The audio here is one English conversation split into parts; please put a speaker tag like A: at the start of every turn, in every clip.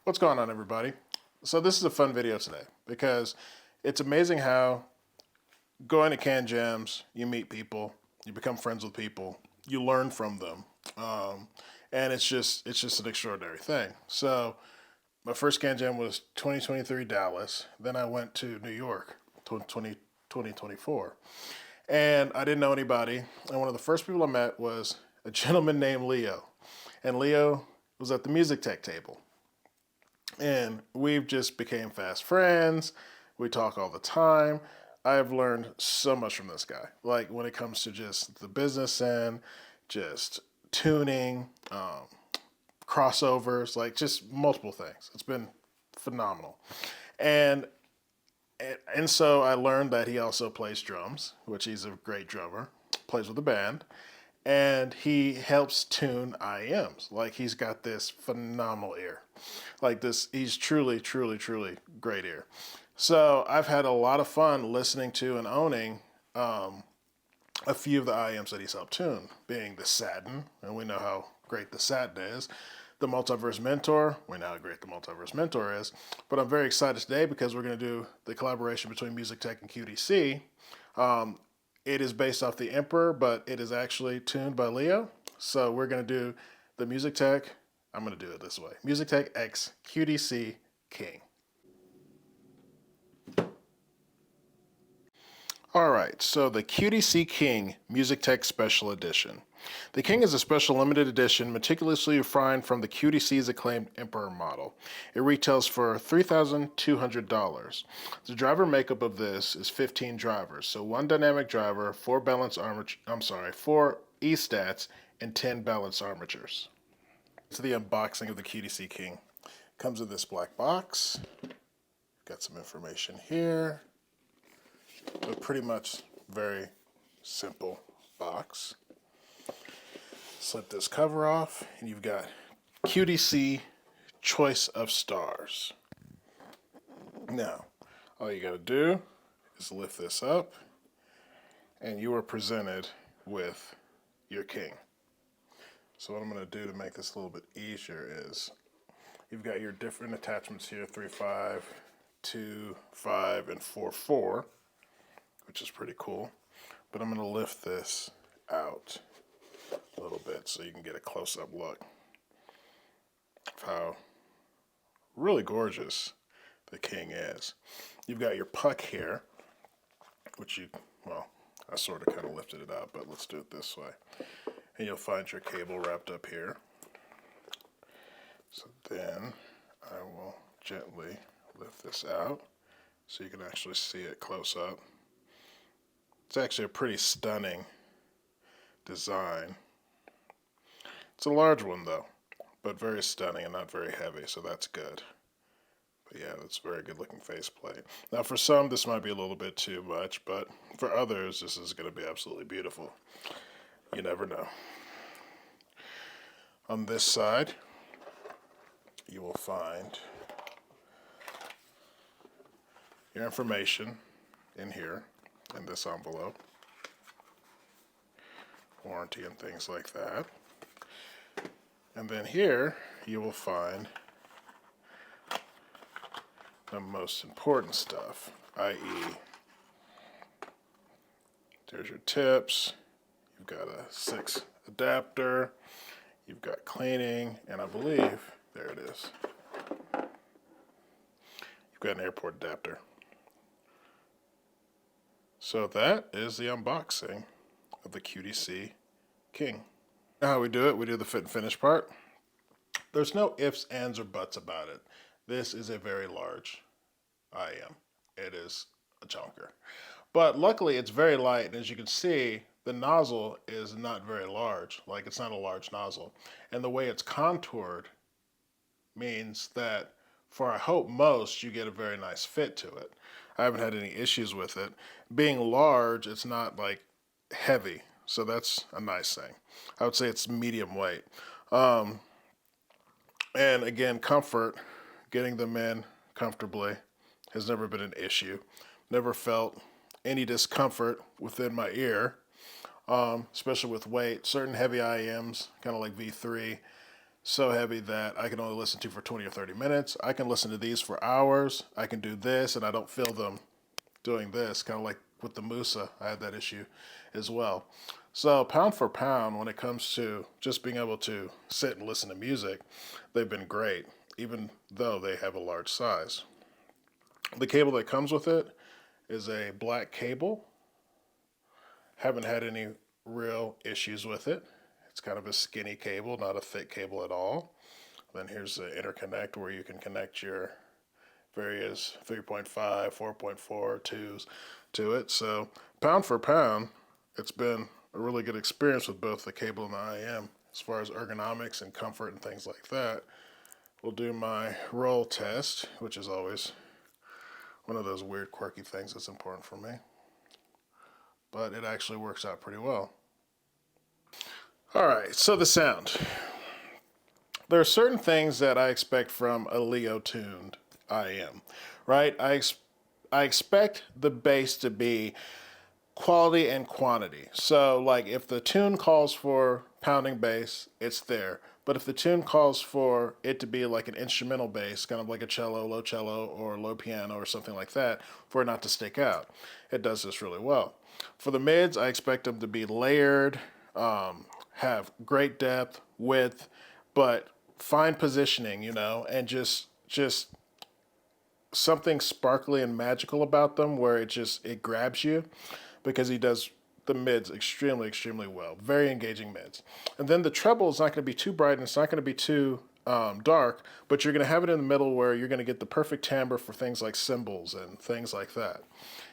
A: What's going on, everybody? So this is a fun video today because it's amazing how going to can jams, you meet people, you become friends with people, you learn from them, and it's just an extraordinary thing. So my first can jam was 2023 Dallas. Then I went to New York 2024, and I didn't know anybody. And one of the first people I met was a gentleman named Leo, and Leo was at the MusicTeck table. And we've just became fast friends. We talk all the time. I've learned so much from this guy. Like when it comes to just the business end, just tuning, crossovers, like just multiple things. It's been phenomenal. And and so I learned that he also plays drums, which he's a great drummer, plays with a band, and he helps tune IEMs. Like he's got this phenomenal ear. Like this, he's truly, truly, truly great ear. So I've had a lot of fun listening to and owning a few of the IEMs that he's helped tune, being the Satin, and we know how great the Satin is. The Multiverse Mentor, we know how great the Multiverse Mentor is. But I'm very excited today because we're going to do the collaboration between MusicTeck and QDC. It is based off the Emperor, but it is actually tuned by Leo. So we're going to do the MusicTeck. I'm going to do it this way. MusicTeck X QDC King. All right, so the QDC King MusicTeck Special Edition. The King is a special limited edition meticulously refined from the QDC's acclaimed Emperor model. It retails for $3,200. The driver makeup of this is 15 drivers, so one dynamic driver, four four E-stats, and 10 balance armatures. To the unboxing of the QDC King. Comes in this black box. Got some information here. But pretty much very simple box. Slip this cover off, and you've got QDC Choice of Stars. Now, all you gotta do is lift this up, and you are presented with your King. So what I'm gonna do to make this a little bit easier is, you've got your different attachments here, 3/5, 2/5, and 4/4, which is pretty cool. But I'm gonna lift this out a little bit so you can get a close-up look of how really gorgeous the King is. You've got your puck here, which I sort of kind of lifted it out, but let's do it this way. And you'll find your cable wrapped up here. So then I will gently lift this out so you can actually see it close up. It's actually a pretty stunning design. It's a large one though, but very stunning and not very heavy, so that's good. But yeah, that's a very good looking faceplate. Now for some this might be a little bit too much, but for others this is going to be absolutely beautiful. You never know. On this side you will find your information in here in this envelope. Warranty and things like that. And then here you will find the most important stuff, i.e. there's your tips, you've got a 6 adapter, you've got cleaning, and I believe, there it is, you've got an airport adapter. So that is the unboxing of the QDC King. Now how we do it, we do the fit and finish part. There's no ifs, ands, or buts about it. This is a very large IEM. It is a chunker. But luckily it's very light, and as you can see, the nozzle is not very large. Like it's not a large nozzle. And the way it's contoured means that for I hope most, you get a very nice fit to it. I haven't had any issues with it. Being large, it's not like heavy, so that's a nice thing. I would say it's medium weight. And again, comfort, getting them in comfortably has never been an issue. Never felt any discomfort within my ear, especially with weight. Certain heavy IEMs, kind of like V3, so heavy that I can only listen to for 20 or 30 minutes. I can listen to these for hours. I can do this and I don't feel them doing this, kind of like with the Musa. I had that issue as well. So pound for pound, when it comes to just being able to sit and listen to music, they've been great, even though they have a large size. The cable that comes with it is a black cable. Haven't had any real issues with it. It's kind of a skinny cable, not a thick cable at all. Then here's the interconnect where you can connect your various 3.5, 4.4, 2s to it. So pound for pound, it's been a really good experience with both the cable and the IEM as far as ergonomics and comfort and things like that. We'll do my roll test, which is always one of those weird quirky things that's important for me. But it actually works out pretty well. All right, so the sound. There are certain things that I expect from a Leo tuned IEM, right? I expect the bass to be quality and quantity. So, like, if the tune calls for pounding bass, it's there. But if the tune calls for it to be like an instrumental bass, kind of like a cello, or low piano, or something like that, for it not to stick out, it does this really well. For the mids, I expect them to be layered, have great depth, width, but fine positioning, and just something sparkly and magical about them where it grabs you, because he does the mids extremely well. Very engaging mids. And then the treble is not going to be too bright and it's not going to be too dark, but you're going to have it in the middle where you're going to get the perfect timbre for things like cymbals and things like that.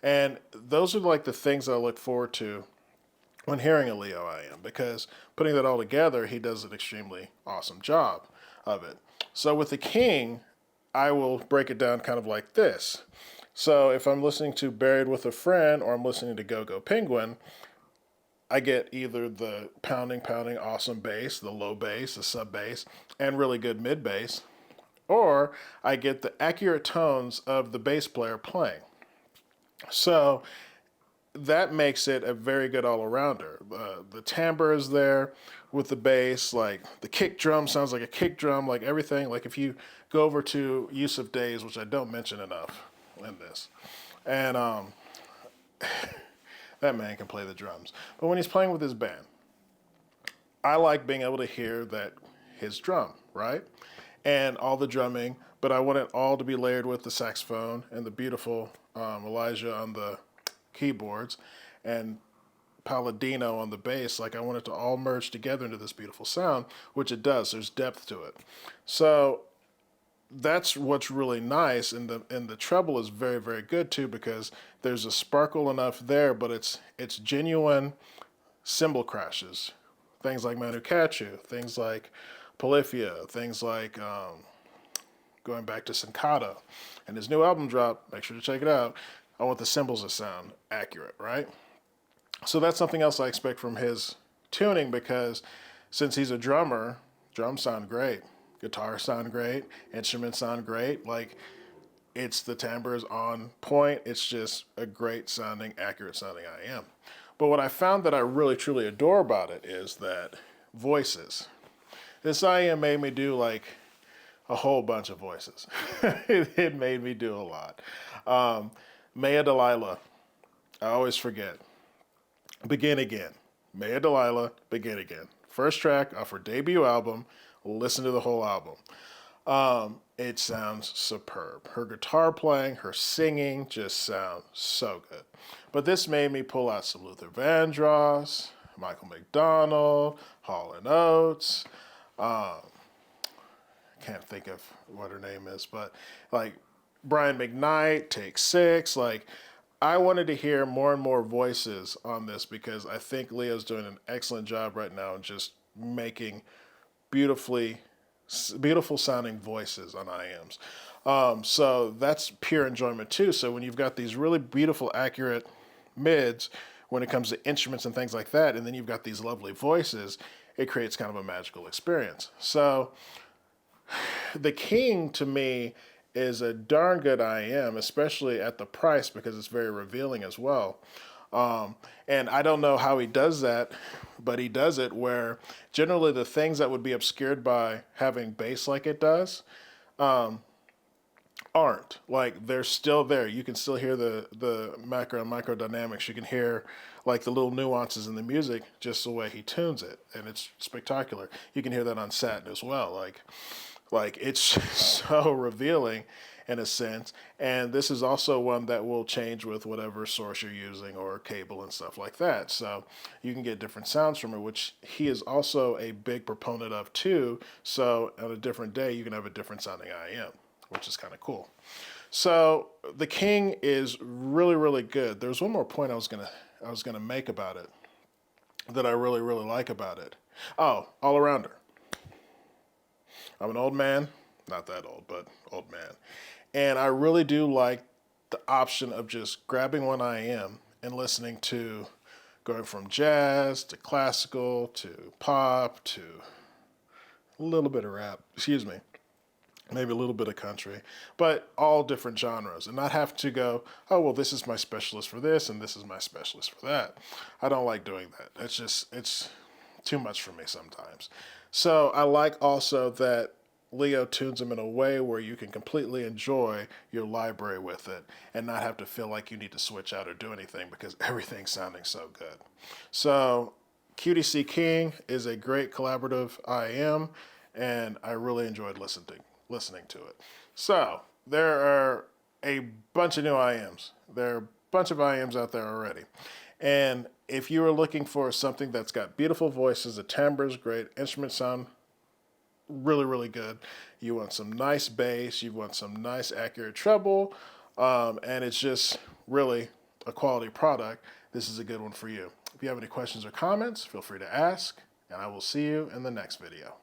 A: And those are like the things I look forward to when hearing a Leo IEM, because putting that all together, he does an extremely awesome job of it. So with the King, I will break it down kind of like this. So if I'm listening to Buried with a Friend or I'm listening to Go Go Penguin, I get either the pounding, awesome bass, the low bass, the sub bass, and really good mid bass, or I get the accurate tones of the bass player playing. So that makes it a very good all-arounder. The timbre is there with the bass, like the kick drum sounds like a kick drum, like everything. Like if you go over to Use of Days, which I don't mention enough in this, and that man can play the drums. But when he's playing with his band, I like being able to hear that his drum, right? And all the drumming, but I want it all to be layered with the saxophone and the beautiful Elijah on the keyboards and Palladino on the bass. Like I want it to all merge together into this beautiful sound, which it does. There's depth to it. So that's what's really nice, and the treble is very good too, because there's a sparkle enough there, but it's genuine cymbal crashes, things like Manu Katchu, things like Polyphia, things like going back to Sincato, and his new album drop. Make sure to check it out. I want the cymbals to sound accurate, right? So that's something else I expect from his tuning, because since he's a drummer, drums sound great. Guitars sound great, instruments sound great. Like the timbre is on point. It's just a great sounding, accurate sounding IEM. But what I found that I really truly adore about it is that voices. This IEM made me do like a whole bunch of voices. It made me do a lot. Maya Delilah, I always forget. Begin Again. Maya Delilah, Begin Again. First track off her debut album. Listen to the whole album. It sounds superb. Her guitar playing, her singing just sounds so good. But this made me pull out some Luther Vandross, Michael McDonald, Hall & Oates. Can't think of what her name is, but like Brian McKnight, Take Six. Like I wanted to hear more and more voices on this, because I think Leo's doing an excellent job right now in just making beautiful sounding voices on IEMs. So that's pure enjoyment too. So when you've got these really beautiful, accurate mids when it comes to instruments and things like that, and then you've got these lovely voices, it creates kind of a magical experience. So the King to me is a darn good IEM, especially at the price, because it's very revealing as well. And I don't know how he does that, but he does it where generally the things that would be obscured by having bass like it does aren't. Like they're still there. You can still hear the macro and micro dynamics. You can hear like the little nuances in the music just the way he tunes it, and it's spectacular. You can hear that on Satin as well. Like it's so revealing in a sense. And this is also one that will change with whatever source you're using or cable and stuff like that. So you can get different sounds from it, which he is also a big proponent of too. So on a different day, you can have a different sounding IEM, which is kind of cool. So the King is really, really good. There's one more point I was gonna make about it that I really, really like about it. Oh, all arounder. I'm an old man, not that old, but old man. And I really do like the option of just grabbing one IEM and listening to going from jazz to classical to pop to a little bit of rap, excuse me, maybe a little bit of country, but all different genres, and not have to go, oh, well, this is my specialist for this and this is my specialist for that. I don't like doing that. It's too much for me sometimes. So I like also that Leo tunes them in a way where you can completely enjoy your library with it and not have to feel like you need to switch out or do anything because everything's sounding so good. So QDC King is a great collaborative IEM, and I really enjoyed listening to it. So there are a bunch of new IEMs. There are a bunch of IEMs out there already. And if you are looking for something that's got beautiful voices, the timbre is great, instruments sound really, really good. You want some nice bass, you want some nice accurate treble, and it's just really a quality product. This is a good one for you. If you have any questions or comments, feel free to ask, and I will see you in the next video.